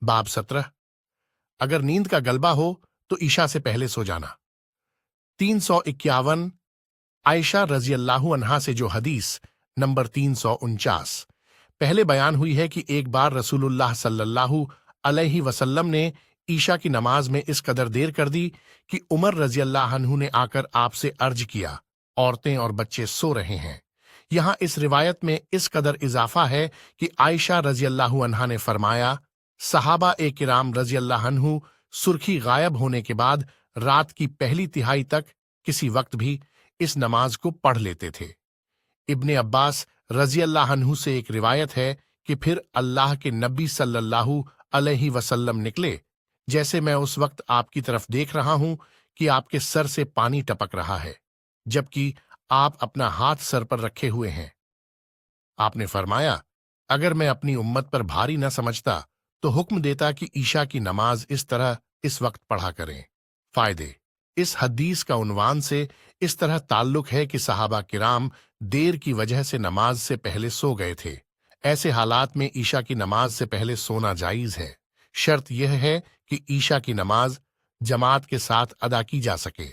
बाब 17। अगर नींद का गलबा हो तो ईशा से पहले सो जाना। 351 आयशा रजी अल्लाहु अन्हा से जो हदीस नंबर 349 पहले बयान हुई है कि एक बार रसूलुल्लाह सल्लल्लाहु अलैहि वसल्लम ने ईशा की नमाज में इस कदर देर कर दी कि उमर रजी अल्लाह अन्हु ने आकर आपसे अर्ज किया, औरतें और बच्चे सो रहे हैं। यहां इस रिवायत में इस कदर इजाफा है कि आयशा रजी अल्लाहु अन्हा ने फरमाया, सहाबा ए किराम रजी अल्लाह अन्हु सुर्खी गायब होने के बाद रात की पहली तिहाई तक किसी वक्त भी इस नमाज को पढ़ लेते थे। इब्ने अब्बास रजी अल्लाह अन्हु से एक रिवायत है कि फिर अल्लाह के नबी सल्लल्लाहु अलैहि वसल्लम निकले, जैसे मैं उस वक्त आपकी तरफ देख रहा हूं कि आपके सर से पानी टपक रहा है, जबकि आप अपना हाथ सर पर रखे हुए हैं। आपने फरमाया, अगर मैं अपनी उम्मत पर भारी न समझता तो हुक्म देता कि ईशा की नमाज इस तरह इस वक्त पढ़ा करें। फायदे। इस हदीस का उन्वान से इस तरह ताल्लुक है कि सहाबा किराम देर की वजह से नमाज से पहले सो गए थे। ऐसे हालात में ईशा की नमाज से पहले सोना जायज है। शर्त यह है कि ईशा की नमाज जमात के साथ अदा की जा सके।